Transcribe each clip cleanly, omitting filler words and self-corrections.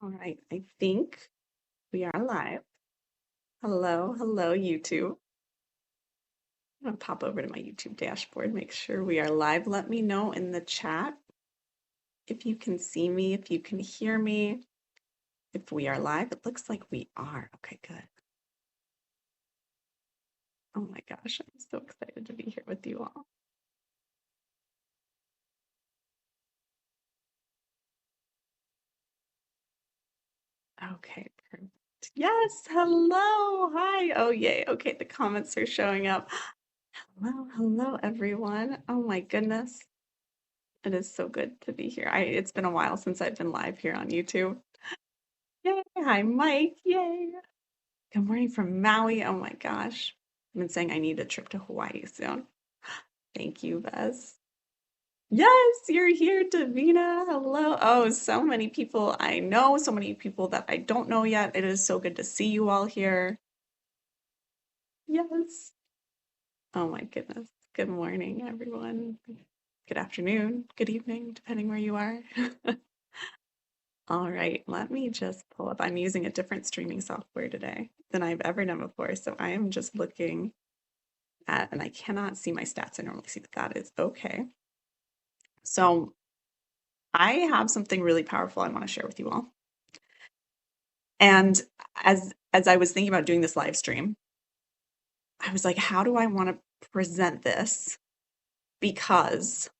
All right, I think we are live. Hello, hello, YouTube. I'm gonna pop over to my YouTube dashboard, make sure we are live. Let me know in the chat if you can see me, if you can hear me, if we are live. It looks like we are. Okay, good. Oh my gosh, I'm so excited to be here with you all. Okay, perfect. Yes, hello, hi. Oh, yay. Okay, the comments are showing up. Hello, hello, everyone. Oh my goodness. It is so good to be here. It's been a while since I've been live here on YouTube. Yay. Hi, Mike. Yay. Good morning from Maui. Oh my gosh. I've been saying I need a trip to Hawaii soon. Thank you, Bess. Yes, you're here, Davina. Hello. Oh, so many people I know, so many people that I don't know yet. It is so good to see you all here. Yes. Oh my goodness. Good morning, everyone. Good afternoon, good evening, depending where you are. All right, let me just pull up. I'm using a different streaming software today than I've ever done before. So I am just looking at, and I cannot see my stats. I normally see that. That is okay. So I have something really powerful I want to share with you all. And as I was thinking about doing this live stream, I was like, how do I want to present this? Because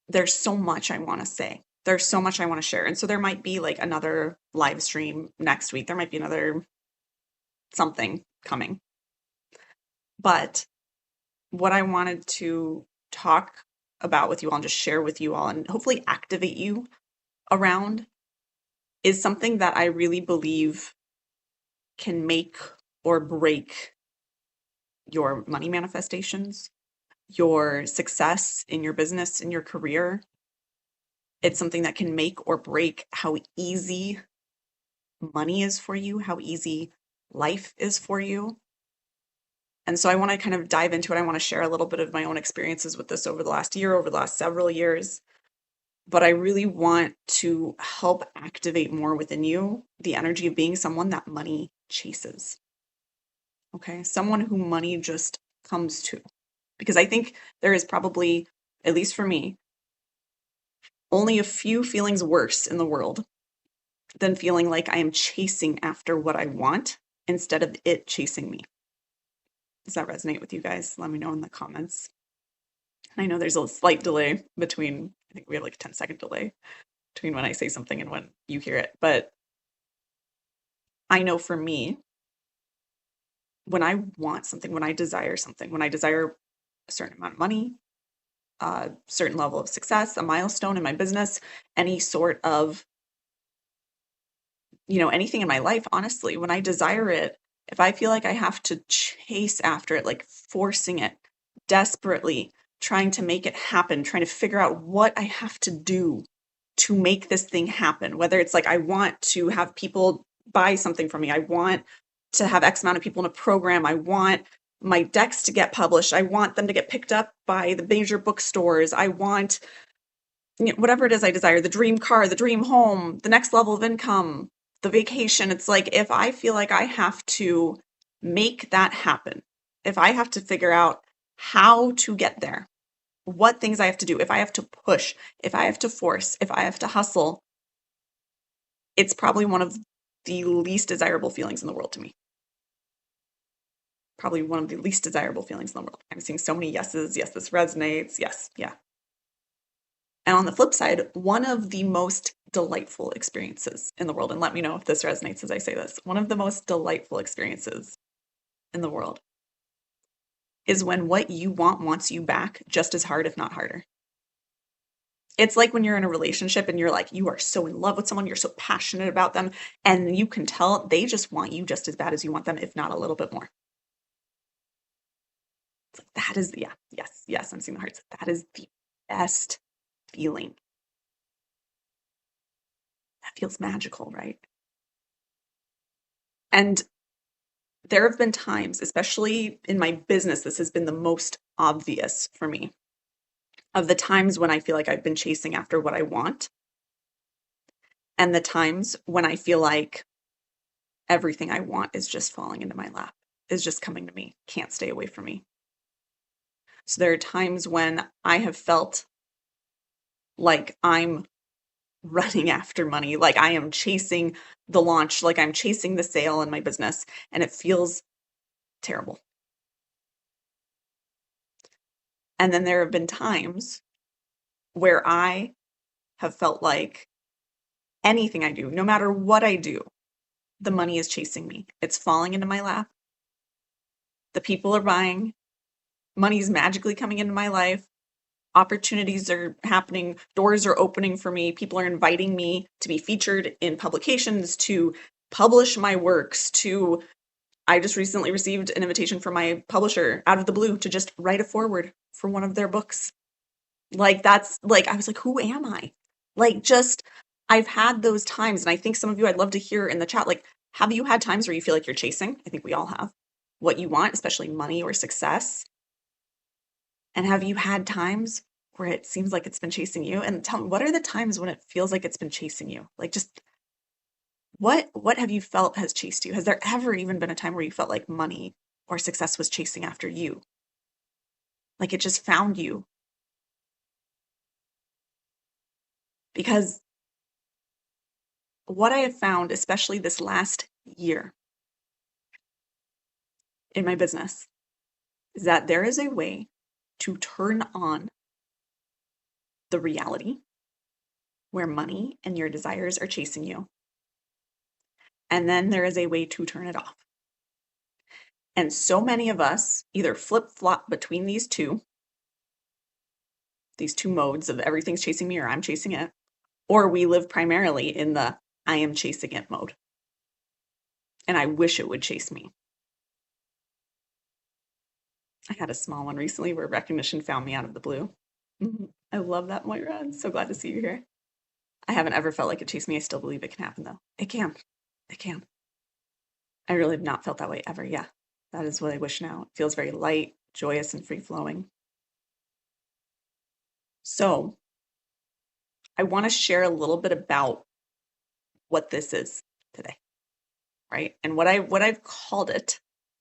there's so much I want to say. There's so much I want to share. And so there might be like another live stream next week. There might be another something coming. But what I wanted to talk about with you all and just share with you all and hopefully activate you around is something that I really believe can make or break your money manifestations, your success in your business, in your career. It's something that can make or break how easy money is for you, how easy life is for you. And so I want to kind of dive into it. I want to share a little bit of my own experiences with this over the last year, over the last several years. But I really want to help activate more within you the energy of being someone that money chases. Okay. Someone who money just comes to. Because I think there is probably, at least for me, only a few feelings worse in the world than feeling like I am chasing after what I want instead of it chasing me. Does that resonate with you guys? Let me know in the comments. I know there's a slight delay between, I think we have like a 10-second delay between when I say something and when you hear it. But I know for me, when I want something, when I desire something, when I desire a certain amount of money, a certain level of success, a milestone in my business, any sort of, anything in my life, honestly, when I desire it, if I feel like I have to chase after it, like forcing it desperately, trying to make it happen, trying to figure out what I have to do to make this thing happen, whether it's like I want to have people buy something from me, I want to have X amount of people in a program, I want my decks to get published, I want them to get picked up by the major bookstores, I want whatever it is I desire, the dream car, the dream home, the next level of income, the vacation. It's like if I feel like I have to make that happen, if I have to figure out how to get there, what things I have to do, if I have to push, if I have to force, if I have to hustle, it's probably one of the least desirable feelings in the world to me. Probably one of the least desirable feelings in the world. I'm seeing so many yeses. Yes, this resonates. Yes, yeah. And on the flip side, one of the most delightful experiences in the world, and let me know if this resonates as I say this, one of the most delightful experiences in the world is when what you want wants you back just as hard, if not harder. It's like when you're in a relationship and you're like, you are so in love with someone, you're so passionate about them, and you can tell they just want you just as bad as you want them, if not a little bit more. It's like, that is, yeah, yes, I'm seeing the hearts. That is the best feeling. That feels magical, right? And there have been times, especially in my business, this has been the most obvious for me, of the times when I feel like I've been chasing after what I want. and the times when I feel like everything I want is just falling into my lap, is just coming to me, can't stay away from me. So there are times when I have felt like I'm running after money, like I am chasing the launch, like I'm chasing the sale in my business, and it feels terrible. And then there have been times where I have felt like anything I do, no matter what I do, the money is chasing me. It's falling into my lap. The people are buying. Money's magically coming into my life. Opportunities are happening. Doors are opening for me. People are inviting me to be featured in publications, to publish my works, to I just recently received an invitation from my publisher out of the blue to just write a foreword for one of their books. Like that's like I was like, who am I? Like just I've had those times, and I think some of you I'd love to hear in the chat, like, have you had times where you feel like you're chasing? I think we all have what you want, especially money or success. And have you had times where it seems like it's been chasing you? And tell me, what are the times when it feels like it's been chasing you? Like just what have you felt has chased you? Has there ever even been a time where you felt like money or success was chasing after you? Like it just found you? Because what I have found, especially this last year in my business, is that there is a way to turn on the reality where money and your desires are chasing you. And then there is a way to turn it off. And so many of us either flip-flop between these two modes of everything's chasing me or I'm chasing it, or we live primarily in the I am chasing it mode. And I wish it would chase me. I had a small one recently where recognition found me out of the blue. I love that, Moira. I'm so glad to see you here. I haven't ever felt like it chased me. I still believe it can happen, though. It can. It can. I really have not felt that way ever. Yeah, that is what I wish now. It feels very light, joyous, and free-flowing. So I want to share a little bit about what this is today, right? And what I've called it,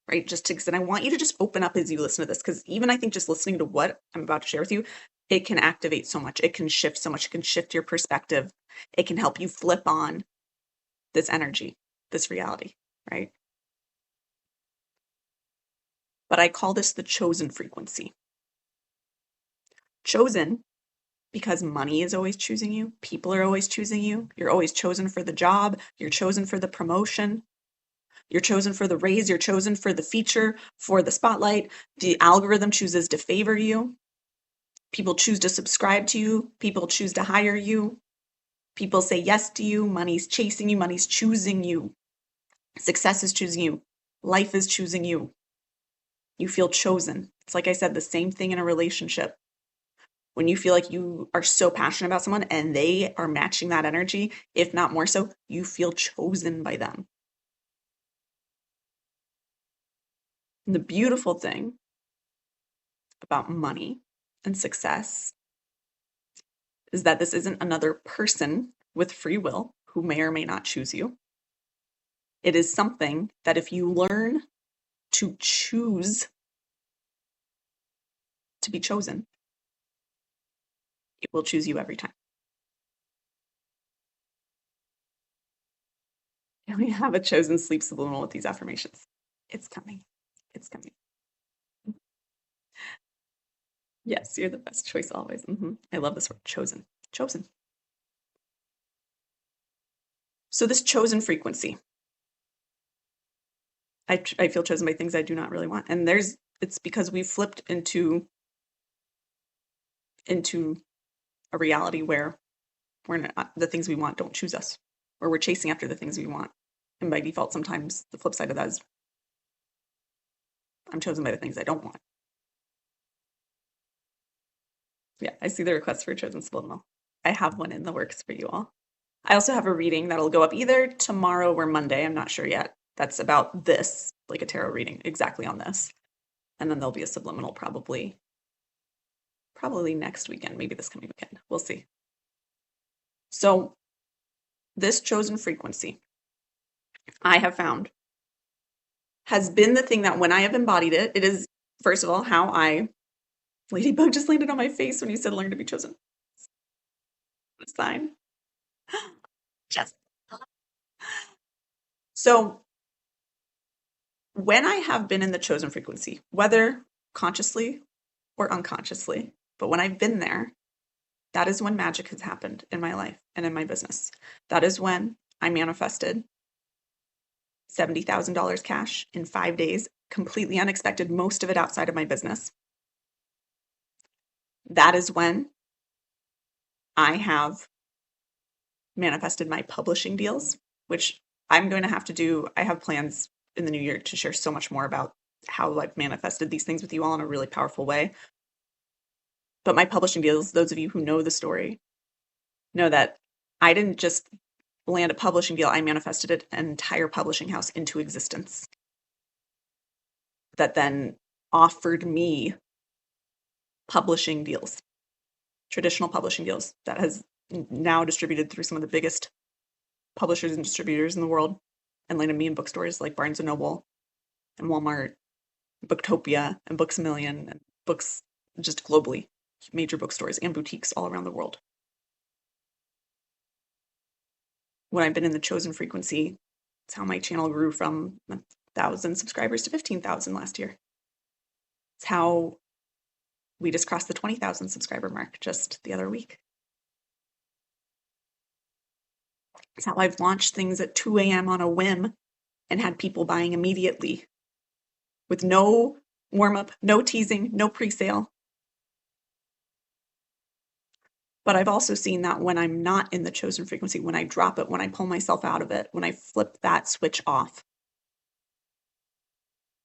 right? Just to, and I want you to just open up as you listen to this, because even I think just listening to what I'm about to share with you, it can activate so much. It can shift so much. It can shift your perspective. It can help you flip on this energy, this reality, right? But I call this the chosen frequency. Chosen because money is always choosing you. People are always choosing you. You're always chosen for the job. You're chosen for the promotion. You're chosen for the raise. You're chosen for the feature, for the spotlight. The algorithm chooses to favor you. People choose to subscribe to you. People choose to hire you. People say yes to you. Money's chasing you. Money's choosing you. Success is choosing you. Life is choosing you. You feel chosen. It's like I said, the same thing in a relationship. When you feel like you are so passionate about someone and they are matching that energy, if not more so, you feel chosen by them. And the beautiful thing about money and success is that this isn't another person with free will who may or may not choose you. It is something that if you learn to choose to be chosen, it will choose you every time. And we have a chosen sleep subliminal with these affirmations. It's coming. It's coming. Yes, you're the best choice always. I love this word, chosen. Chosen. So this chosen frequency, I feel chosen by things I do not really want. And it's because we flipped into a reality where the things we want don't choose us, or we're chasing after the things we want. And by default, sometimes the flip side of that is I'm chosen by the things I don't want. Yeah, I see the request for a chosen subliminal. I have one in the works for you all. I also have a reading that'll go up either tomorrow or Monday. I'm not sure yet. That's about this, like a tarot reading exactly on this. And then there'll be a subliminal probably next weekend, maybe this coming weekend. We'll see. So this chosen frequency, I have found, has been the thing that when I have embodied it, it is, first of all, how Ladybug just landed on my face when you said learn to be chosen. Sign. Just. So when I have been in the chosen frequency, whether consciously or unconsciously, but when I've been there, that is when magic has happened in my life and in my business. That is when I manifested $70,000 cash in 5 days, completely unexpected, most of it outside of my business. That is when I have manifested my publishing deals, which I'm going to have to do. I have plans in the new year to share so much more about how I've manifested these things with you all in a really powerful way. But my publishing deals, those of you who know the story, know that I didn't just land a publishing deal, I manifested an entire publishing house into existence that then offered me publishing deals, traditional publishing deals that has now distributed through some of the biggest publishers and distributors in the world and landed me in bookstores like Barnes & Noble and Walmart, Booktopia and Books A Million and books just globally, major bookstores and boutiques all around the world. When I've been in the chosen frequency, it's how my channel grew from 1,000 subscribers to 15,000 last year. It's how we just crossed the 20,000 subscriber mark just the other week. It's how I've launched things at 2 a.m. on a whim and had people buying immediately with no warm-up, no teasing, no pre-sale. But I've also seen that when I'm not in the chosen frequency, when I drop it, when I pull myself out of it, when I flip that switch off,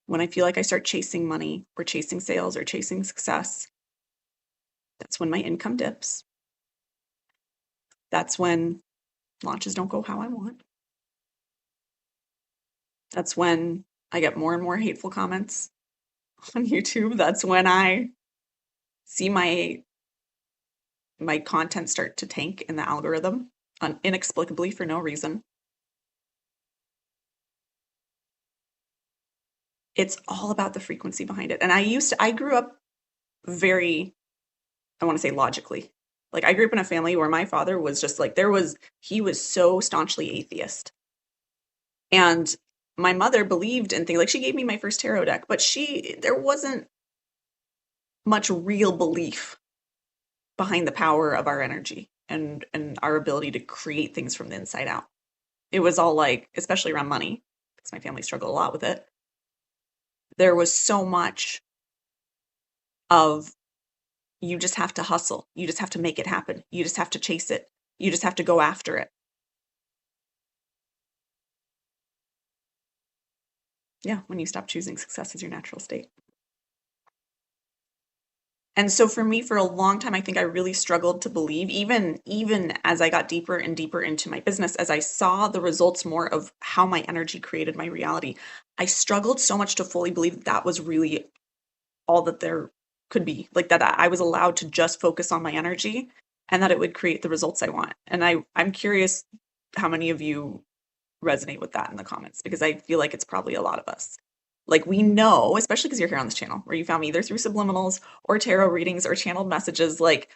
when I feel like I start chasing money or chasing sales or chasing success, that's when my income dips. That's when launches don't go how I want. That's when I get more and more hateful comments on YouTube. That's when I see my content start to tank in the algorithm inexplicably for no reason. It's all about the frequency behind it. And I grew up very, I want to say logically. Like I grew up in a family where my father was just like, he was so staunchly atheist. And my mother believed in things, like she gave me my first tarot deck, but there wasn't much real belief behind the power of our energy and our ability to create things from the inside out. It was all like, especially around money, because my family struggled a lot with it. There was so much of you just have to hustle. You just have to make it happen. You just have to chase it. You just have to go after it. Yeah, when you stop choosing success as your natural state. And so for me, for a long time, I think I really struggled to believe, even as I got deeper and deeper into my business, as I saw the results more of how my energy created my reality, I struggled so much to fully believe that was really all that there could be, like that I was allowed to just focus on my energy and that it would create the results I want. And I'm curious how many of you resonate with that in the comments, because I feel like it's probably a lot of us. Like we know, especially because you're here on this channel where you found me either through subliminals or tarot readings or channeled messages, like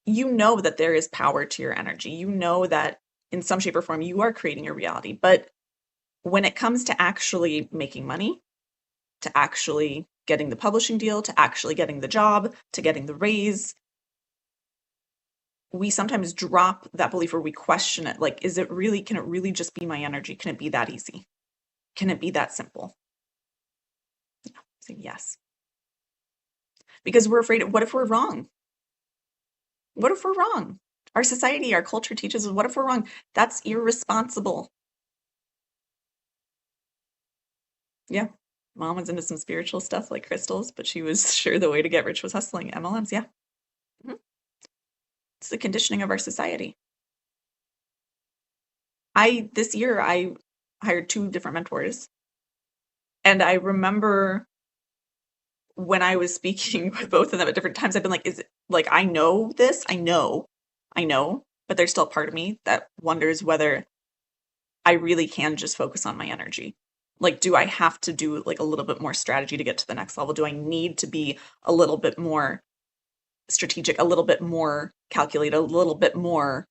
you know that there is power to your energy. You know that in some shape or form you are creating your reality. But when it comes to actually making money, to actually getting the publishing deal, to actually getting the job, to getting the raise, we sometimes drop that belief or we question it. Like, can it really just be my energy? Can it be that easy? Can it be that simple? Yes. Because we're afraid, what if we're wrong? What if we're wrong? Our society, our culture teaches us, what if we're wrong? That's irresponsible. Yeah. Mom was into some spiritual stuff like crystals, but she was sure the way to get rich was hustling. MLMs, yeah. It's the conditioning of our society. This year, I hired 2 different mentors. And I remember when I was speaking with both of them at different times, I've been like, is it like, I know this, I know, but there's still a part of me that wonders whether I really can just focus on my energy. Like, do I have to do like a little bit more strategy to get to the next level? Do I need to be a little bit more strategic, a little bit more calculated, a little bit more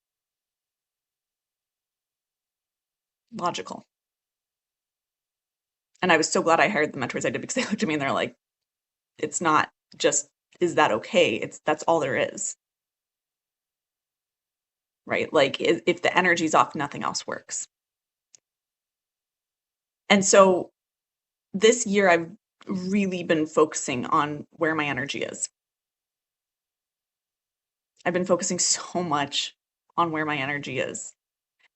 logical? And I was so glad I hired the mentors I did, because they looked at me and they're like, it's not just, is that okay? That's all there is. Right? Like, if the energy's off, nothing else works. And so this year I've really been focusing on where my energy is. I've been focusing so much on where my energy is.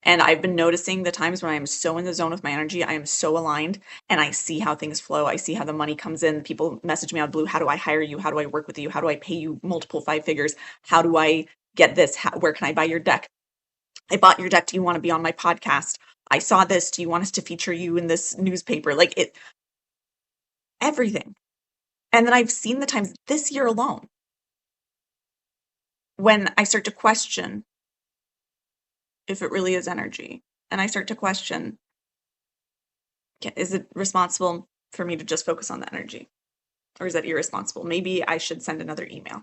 And I've been noticing the times when I'm so in the zone with my energy, I am so aligned, and I see how things flow. I see how the money comes in. People message me on Blue, how do I hire you? How do I work with you? How do I pay you multiple 5 figures? How do I get this? Where can I buy your deck? I bought your deck. Do you want to be on my podcast? I saw this. Do you want us to feature you in this newspaper? Like, it, everything. And then I've seen the times this year alone when I start to question if it really is energy. And I start to question, is it responsible for me to just focus on the energy? Or is that irresponsible? Maybe I should send another email.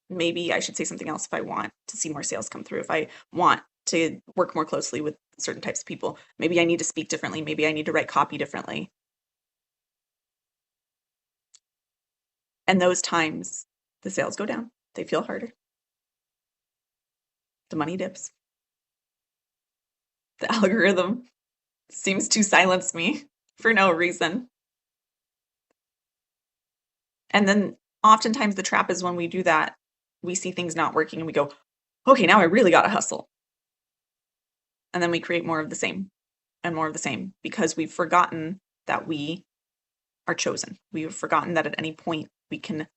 Maybe I should say something else if I want to see more sales come through, if I want to work more closely with certain types of people. Maybe I need to speak differently. Maybe I need to write copy differently. And those times, the sales go down. They feel harder. The money dips. The algorithm seems to silence me for no reason. And then oftentimes the trap is when we do that, we see things not working and we go, okay, now I really got to hustle. And then we create more of the same and more of the same, because we've forgotten that we are chosen. We've forgotten that at any point we can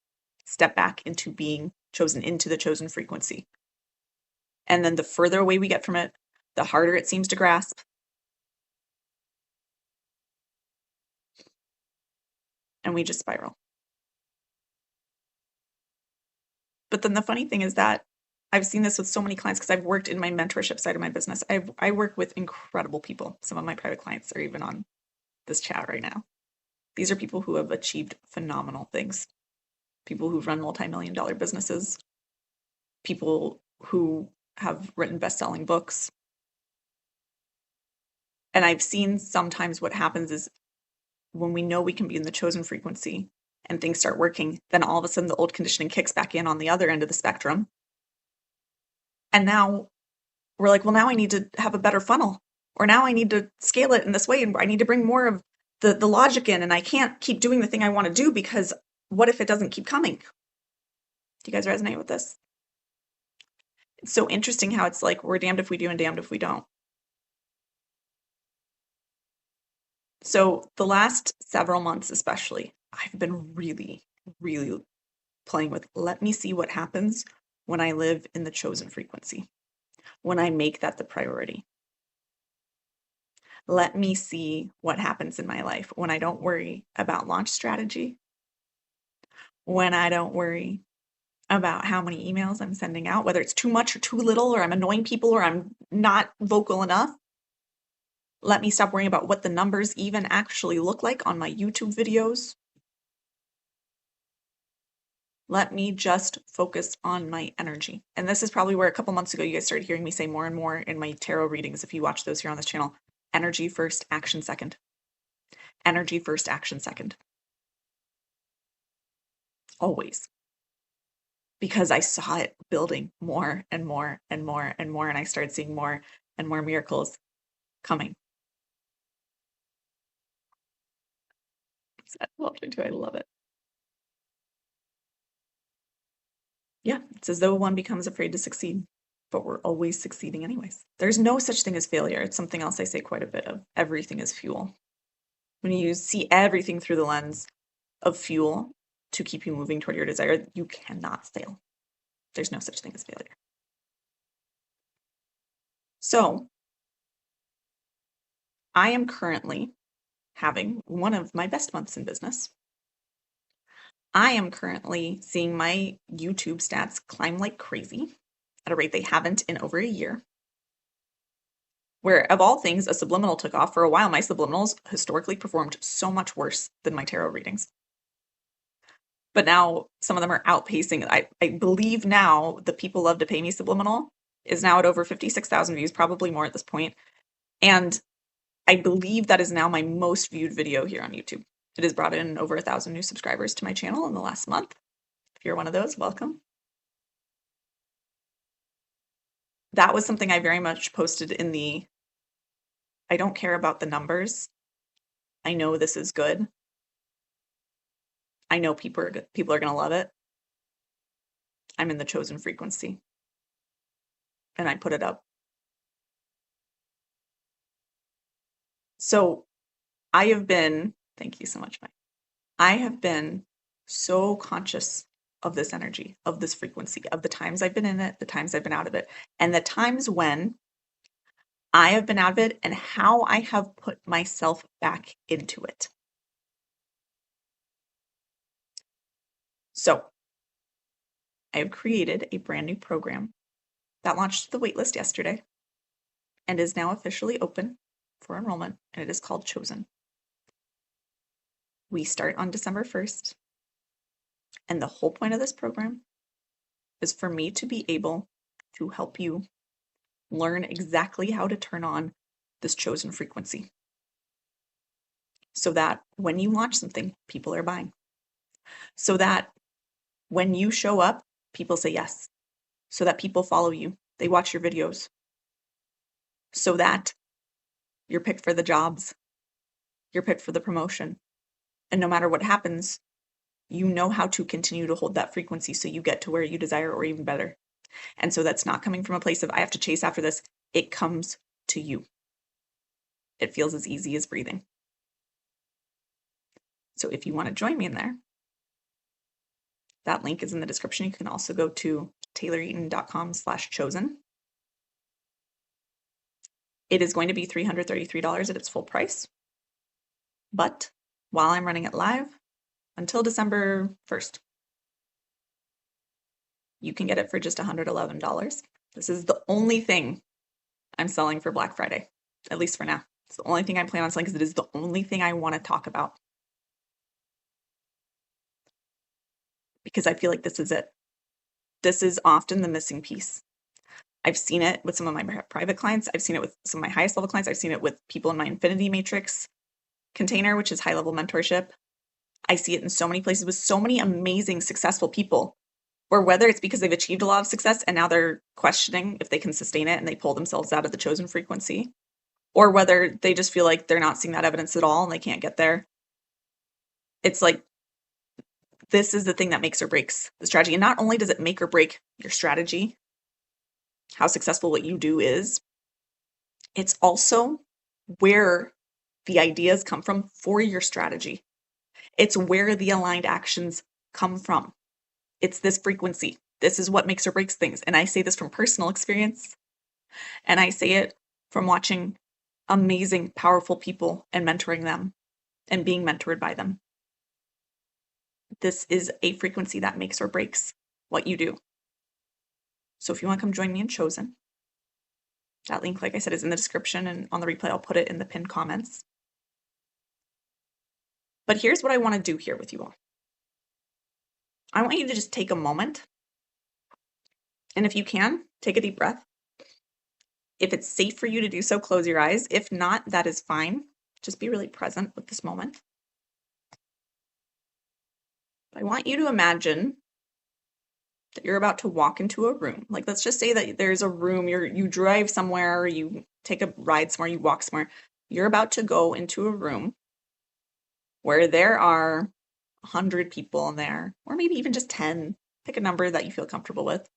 step back into being chosen, into the chosen frequency. And then the further away we get from it, the harder it seems to grasp. And we just spiral. But then the funny thing is that I've seen this with so many clients, because I've worked in my mentorship side of my business. I work with incredible people. Some of my private clients are even on this chat right now. These are people who have achieved phenomenal things. People who've run multi-million-dollar businesses. People who have written best-selling books. And I've seen sometimes what happens is when we know we can be in the chosen frequency and things start working, then all of a sudden the old conditioning kicks back in on the other end of the spectrum. And now we're like, well, now I need to have a better funnel, or now I need to scale it in this way, and I need to bring more of the logic in, and I can't keep doing the thing I want to do, because what if it doesn't keep coming? Do you guys resonate with this? It's so interesting how it's like we're damned if we do and damned if we don't. So the last several months especially, I've been really, really playing with, let me see what happens when I live in the chosen frequency, when I make that the priority. Let me see what happens in my life when I don't worry about launch strategy, when I don't worry about how many emails I'm sending out, whether it's too much or too little, or I'm annoying people, or I'm not vocal enough. Let me stop worrying about what the numbers even actually look like on my YouTube videos. Let me just focus on my energy. And this is probably where a couple months ago you guys started hearing me say more and more in my tarot readings, if you watch those here on this channel. Energy first, action second. Energy first, action second. Always. Because I saw it building more and more and more and more, and I started seeing more and more miracles coming. I love it. Yeah, it's as though one becomes afraid to succeed, but we're always succeeding anyways. There's no such thing as failure. It's something else I say quite a bit of. Everything is fuel. When you see everything through the lens of fuel to keep you moving toward your desire, you cannot fail. There's no such thing as failure. So I am currently having one of my best months in business. I am currently seeing my YouTube stats climb like crazy at a rate they haven't in over a year. where of all things, a subliminal took off. For a while, my subliminals historically performed so much worse than my tarot readings. But now some of them are outpacing. I believe now the People Love to Pay Me subliminal is now at over 56,000 views, probably more at this point. And I believe that is now my most viewed video here on YouTube. It has brought in over 1,000 new subscribers to my channel in the last month. If you're one of those, welcome. That was something I very much posted in the, I don't care about the numbers. I know this is good. I know people are going to love it. I'm in the chosen frequency. And I put it up. So I have been, thank you so much, Mike. I have been so conscious of this energy, of this frequency, of the times I've been in it, the times I've been out of it, and the times when I have been out of it and how I have put myself back into it. So I have created a brand new program that launched the waitlist yesterday and is now officially open for enrollment, and it is called Chosen. We start on December 1st, and the whole point of this program is for me to be able to help you learn exactly how to turn on this chosen frequency so that when you launch something, people are buying. So that when you show up, people say yes. So that people follow you, they watch your videos. So that you're picked for the jobs, you're picked for the promotion. And no matter what happens, you know how to continue to hold that frequency so you get to where you desire or even better. And so that's not coming from a place of, I have to chase after this. It comes to you. It feels as easy as breathing. So if you want to join me in there, that link is in the description. You can also go to tayloreaton.com/chosen. It is going to be $333 at its full price. But while I'm running it live until December 1st, you can get it for just $111. This is the only thing I'm selling for Black Friday, at least for now. It's the only thing I plan on selling because it is the only thing I want to talk about. Because I feel like this is it. This is often the missing piece. I've seen it with some of my private clients. I've seen it with some of my highest level clients. I've seen it with people in my Infinity Matrix container, which is high level mentorship. I see it in so many places with so many amazing, successful people, where whether it's because they've achieved a lot of success and now they're questioning if they can sustain it and they pull themselves out of the chosen frequency, or whether they just feel like they're not seeing that evidence at all and they can't get there. It's like, this is the thing that makes or breaks the strategy. And not only does it make or break your strategy, how successful what you do is, it's also where the ideas come from for your strategy. It's where the aligned actions come from. It's this frequency. This is what makes or breaks things. And I say this from personal experience. And I say it from watching amazing, powerful people and mentoring them and being mentored by them. This is a frequency that makes or breaks what you do. So if you want to come join me in Chosen, that link, like I said, is in the description, and on the replay, I'll put it in the pinned comments. But here's what I want to do here with you all. I want you to just take a moment. And if you can, take a deep breath. If it's safe for you to do so, close your eyes. If not, that is fine. Just be really present with this moment. I want you to imagine that you're about to walk into a room. Like, let's just say that there's a room, you drive somewhere, you take a ride somewhere, you walk somewhere. You're about to go into a room where there are 100 people in there, or maybe even just 10. Pick a number that you feel comfortable with.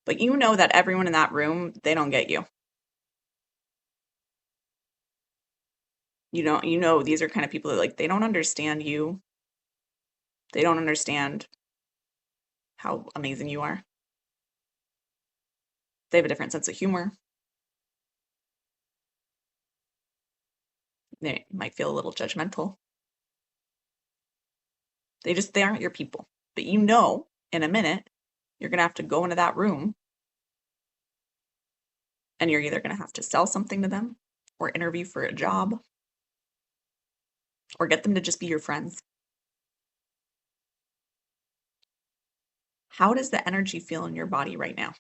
But you know that everyone in that room, they don't get you. You know, these are kind of people that, like, they don't understand you. They don't understand how amazing you are. They have a different sense of humor. They might feel a little judgmental. They aren't your people. But you know, in a minute, you're going to have to go into that room and you're either going to have to sell something to them or interview for a job or get them to just be your friends. How does the energy feel in your body right now?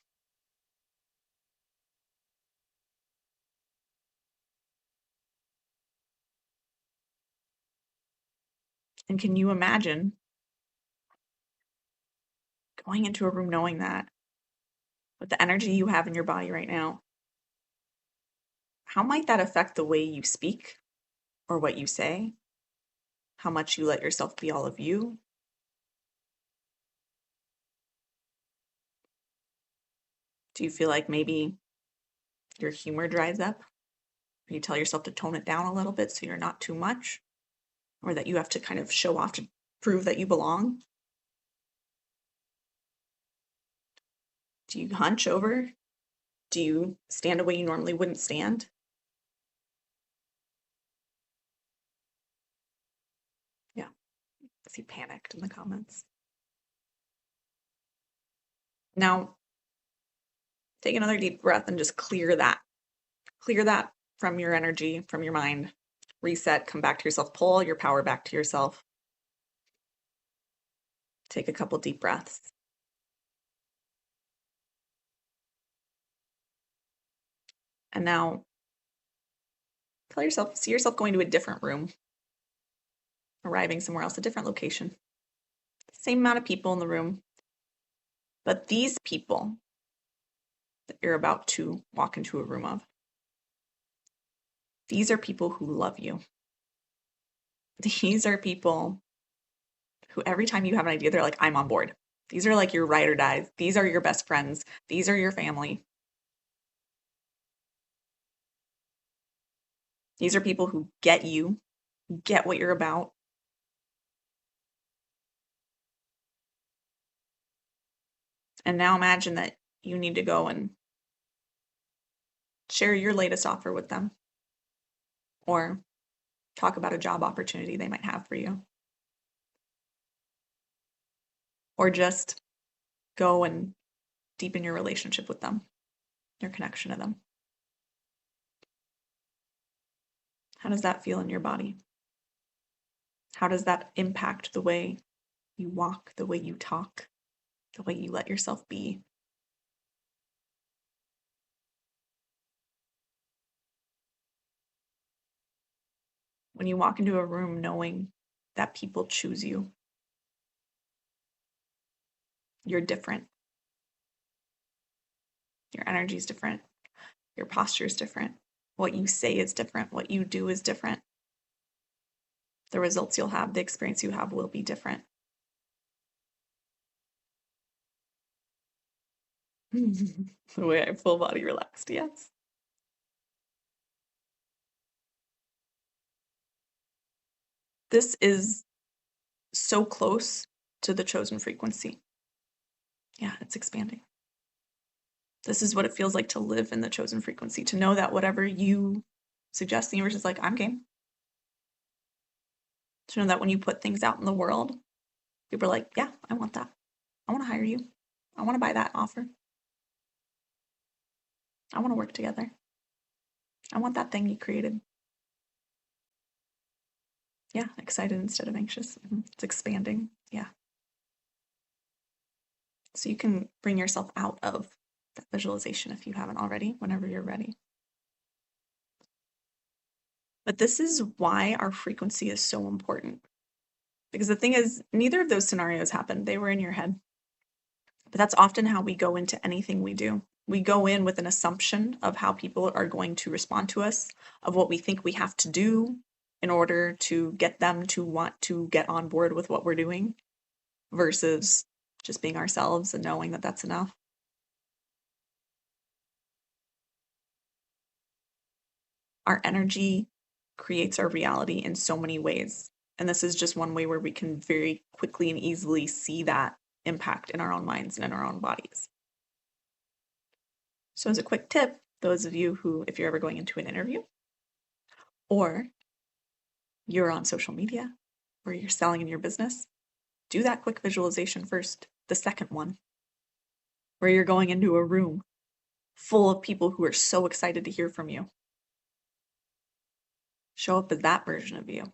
And can you imagine going into a room knowing that with the energy you have in your body right now, how might that affect the way you speak or what you say? How much you let yourself be all of you? Do you feel like maybe your humor dries up? Or you tell yourself to tone it down a little bit so you're not too much? Or that you have to kind of show off to prove that you belong? Do you hunch over? Do you stand a way you normally wouldn't stand? Yeah, I see panicked in the comments. Now, take another deep breath and just clear that. Clear that from your energy, from your mind. Reset, come back to yourself, pull all your power back to yourself. Take a couple deep breaths. And now see yourself going to a different room, arriving somewhere else, a different location. Same amount of people in the room, but these people that you're about to walk into a room of, these are people who love you. These are people who every time you have an idea, they're like, I'm on board. These are like your ride or dies. These are your best friends. These are your family. These are people who get you, get what you're about. And now imagine that you need to go and share your latest offer with them or talk about a job opportunity they might have for you. Or just go and deepen your relationship with them, your connection to them. How does that feel in your body? How does that impact the way you walk, the way you talk, the way you let yourself be? When you walk into a room knowing that people choose you, you're different. Your energy is different. Your posture is different. What you say is different. What you do is different. The results you'll have, the experience you have will be different. The way I full body relaxed, yes. This is so close to the chosen frequency. Yeah, it's expanding. This is what it feels like to live in the chosen frequency, to know that whatever you suggest, the universe is like, I'm game. To know that when you put things out in the world, people are like, yeah, I want that. I want to hire you. I want to buy that offer. I want to work together. I want that thing you created. Yeah, excited instead of anxious. It's expanding. Yeah. So you can bring yourself out of that visualization if you haven't already, whenever you're ready. But this is why our frequency is so important. Because the thing is, neither of those scenarios happened. They were in your head. But that's often how we go into anything we do. We go in with an assumption of how people are going to respond to us, of what we think we have to do in order to get them to want to get on board with what we're doing, versus just being ourselves and knowing that that's enough. Our energy creates our reality in so many ways. And this is just one way where we can very quickly and easily see that impact in our own minds and in our own bodies. So as a quick tip, those of you who, if you're ever going into an interview or you're on social media or you're selling in your business, do that quick visualization first. The second one, where you're going into a room full of people who are so excited to hear from you. Show up as that version of you.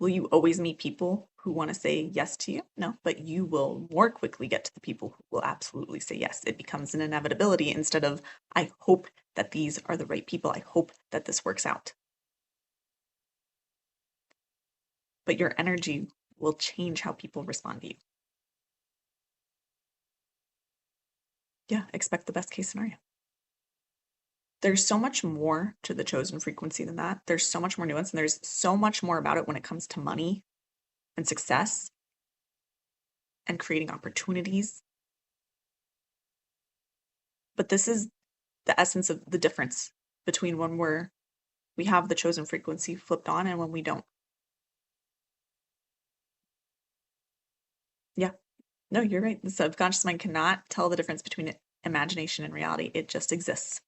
Will you always meet people who want to say yes to you? No, but you will more quickly get to the people who will absolutely say yes. It becomes an inevitability instead of, I hope that these are the right people. I hope that this works out. But your energy will change how people respond to you. Yeah, expect the best case scenario. There's so much more to the chosen frequency than that. There's so much more nuance, and there's so much more about it when it comes to money and success and creating opportunities. But this is the essence of the difference between when we have the chosen frequency flipped on and when we don't. Yeah. No, you're right. The subconscious mind cannot tell the difference between imagination and reality. It just exists,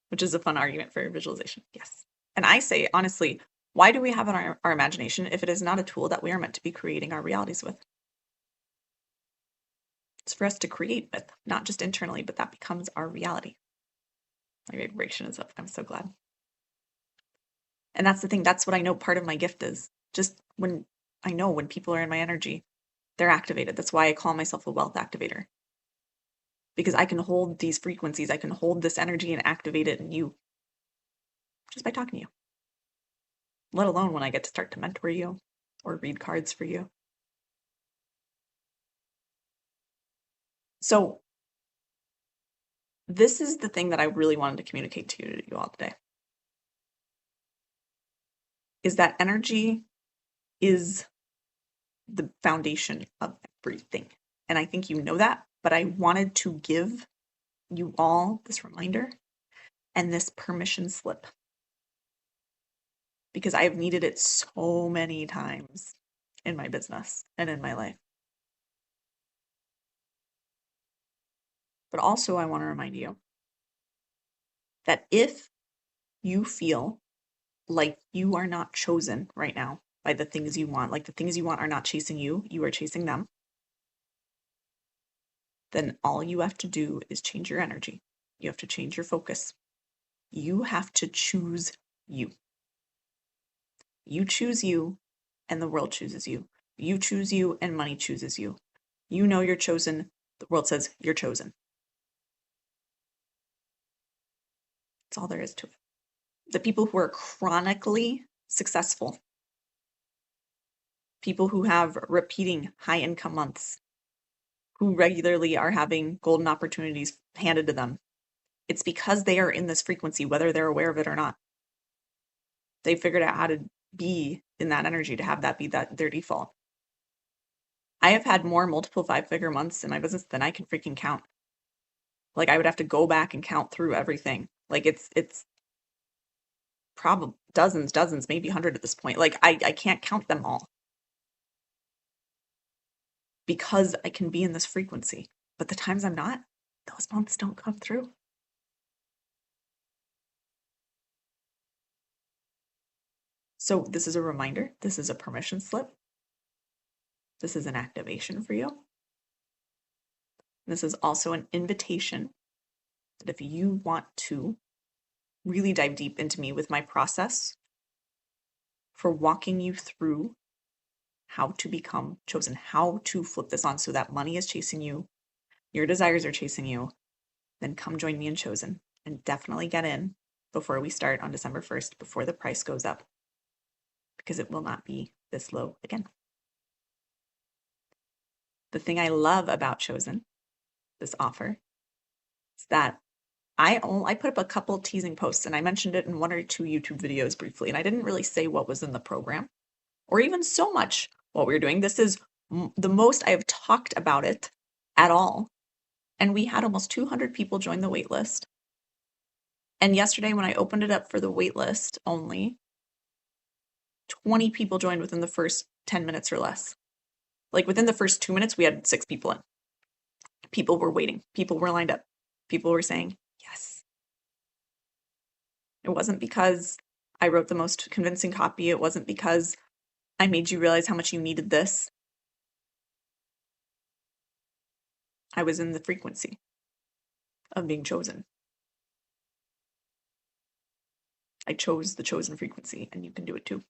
which is a fun argument for visualization. Yes. And I say, honestly, why do we have our imagination if it is not a tool that we are meant to be creating our realities with? It's for us to create with, not just internally, but that becomes our reality. My vibration is up. I'm so glad. And that's the thing. That's what I know part of my gift is. Just when I know when people are in my energy, they're activated. That's why I call myself a wealth activator. Because I can hold these frequencies, I can hold this energy and activate it in you just by talking to you. Let alone when I get to start to mentor you or read cards for you. So this is the thing that I really wanted to communicate to you all today. Is that energy is the foundation of everything. And I think you know that, but I wanted to give you all this reminder and this permission slip because I have needed it so many times in my business and in my life. But also, I want to remind you that if you feel like you are not chosen right now by the things you want, like the things you want are not chasing you, you are chasing them, then all you have to do is change your energy. You have to change your focus. You have to choose you. You choose you, and the world chooses you. You choose you, and money chooses you. You know you're chosen. The world says you're chosen. That's all there is to it. The people who are chronically successful, people who have repeating high income months, who regularly are having golden opportunities handed to them, it's because they are in this frequency, whether they're aware of it or not. They figured out how to be in that energy, to have that be their default. I have had more multiple 5-figure months in my business than I can freaking count. Like I would have to go back and count through everything. Like it's probably dozens, maybe 100 at this point. Like I can't count them all because I can be in this frequency. But the times I'm not, those months don't come through. So this is a reminder. This is a permission slip. This is an activation for you. This is also an invitation that if you want to really dive deep into me with my process for walking you through how to become chosen, how to flip this on so that money is chasing you, your desires are chasing you, then come join me in Chosen and definitely get in before we start on December 1st, before the price goes up, because it will not be this low again. The thing I love about Chosen, this offer, is that I put up a couple teasing posts and I mentioned it in 1 or 2 YouTube videos briefly, and I didn't really say what was in the program or even so much what we were doing. This is the most I have talked about it at all. And we had almost 200 people join the wait list. And yesterday when I opened it up for the wait list only, 20 people joined within the first 10 minutes or less. Like within the first 2 minutes, we had 6 people in. People were waiting. People were lined up. People were saying yes. It wasn't because I wrote the most convincing copy. It wasn't because I made you realize how much you needed this. I was in the frequency of being chosen. I chose the chosen frequency, and you can do it too.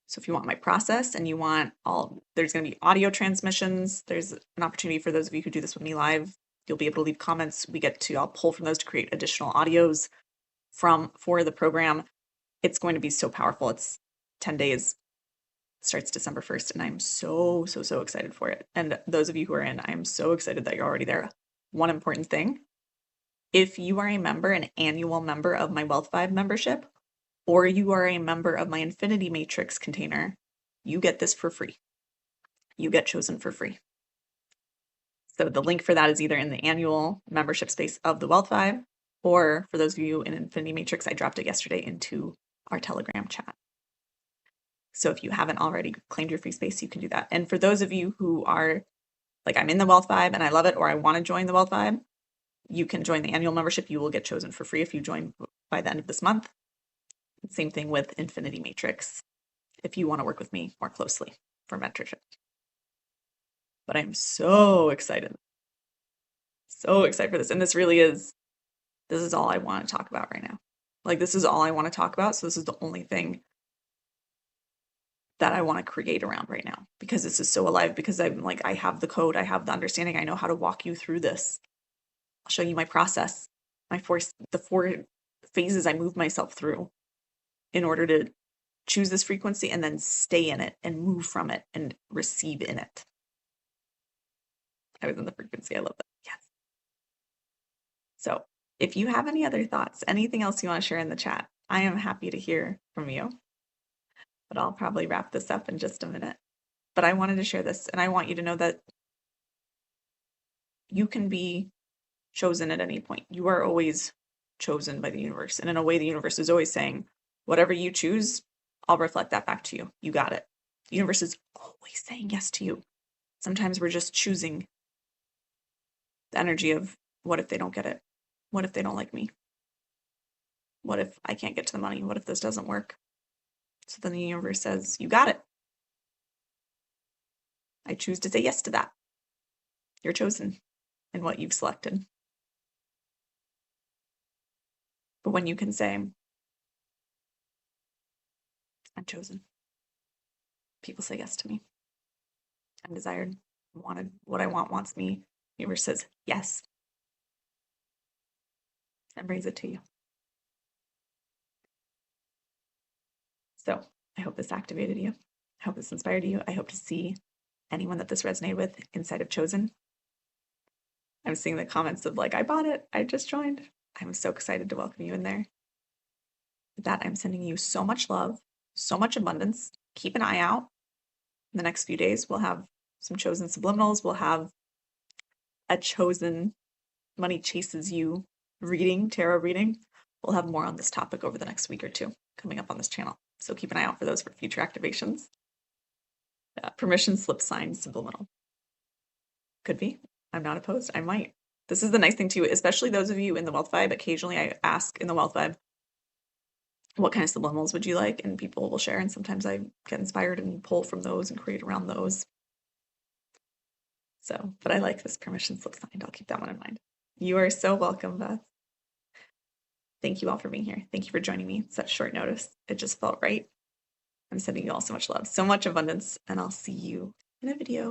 So if you want my process and you want there's going to be audio transmissions. There's an opportunity for those of you who do this with me live. You'll be able to leave comments. I'll pull from those to create additional audios for the program. It's going to be so powerful. It's 10 days. It starts December 1st, and I'm so, so, so excited for it. And those of you who are in, I'm so excited that you're already there. One important thing, if you are an annual member of my Wealth Vibe membership, or you are a member of my Infinity Matrix container, you get this for free. You get chosen for free. So the link for that is either in the annual membership space of the Wealth Vibe, or for those of you in Infinity Matrix, I dropped it yesterday into our Telegram chat. So if you haven't already claimed your free space, you can do that. And for those of you who are like, I'm in the Wealth Vibe and I love it, or I want to join the Wealth Vibe, you can join the annual membership. You will get chosen for free if you join by the end of this month. Same thing with Infinity Matrix, if you want to work with me more closely for mentorship. But I'm so excited. So excited for this. And this is all I want to talk about right now. Like, this is all I want to talk about. So this is the only thing that I want to create around right now, because this is so alive, because I'm like, I have the code, I have the understanding, I know how to walk you through this. I'll show you my process, the 4 phases I move myself through in order to choose this frequency and then stay in it and move from it and receive in it. I was in the frequency. I love that. Yes. So if you have any other thoughts, anything else you want to share in the chat, I am happy to hear from you. But I'll probably wrap this up in just a minute. But I wanted to share this, and I want you to know that you can be chosen at any point. You are always chosen by the universe. And in a way, the universe is always saying, whatever you choose, I'll reflect that back to you. You got it. The universe is always saying yes to you. Sometimes we're just choosing the energy of, what if they don't get it? What if they don't like me? What if I can't get to the money? What if this doesn't work? So then the universe says, you got it. I choose to say yes to that. You're chosen in what you've selected. But when you can say, I'm chosen, people say yes to me. I'm desired, wanted, what I want wants me. The universe says yes, and brings it to you. So I hope this activated you. I hope this inspired you. I hope to see anyone that this resonated with inside of Chosen. I'm seeing the comments of like, I bought it, I just joined. I'm so excited to welcome you in there. With that, I'm sending you so much love, so much abundance. Keep an eye out. In the next few days, we'll have some Chosen subliminals. We'll have a Chosen Money Chases You tarot reading. We'll have more on this topic over the next week or two coming up on this channel. So keep an eye out for those for future activations. Permission slip sign subliminal. Could be. I'm not opposed. I might. This is the nice thing too, especially those of you in the Wealth Vibe. Occasionally I ask in the Wealth Vibe, what kind of subliminals would you like? And people will share. And sometimes I get inspired and pull from those and create around those. So, but I like this permission slip sign. I'll keep that one in mind. You are so welcome, Beth. Thank you all for being here. Thank you for joining me at such short notice. It just felt right. I'm sending you all so much love, so much abundance, and I'll see you in a video.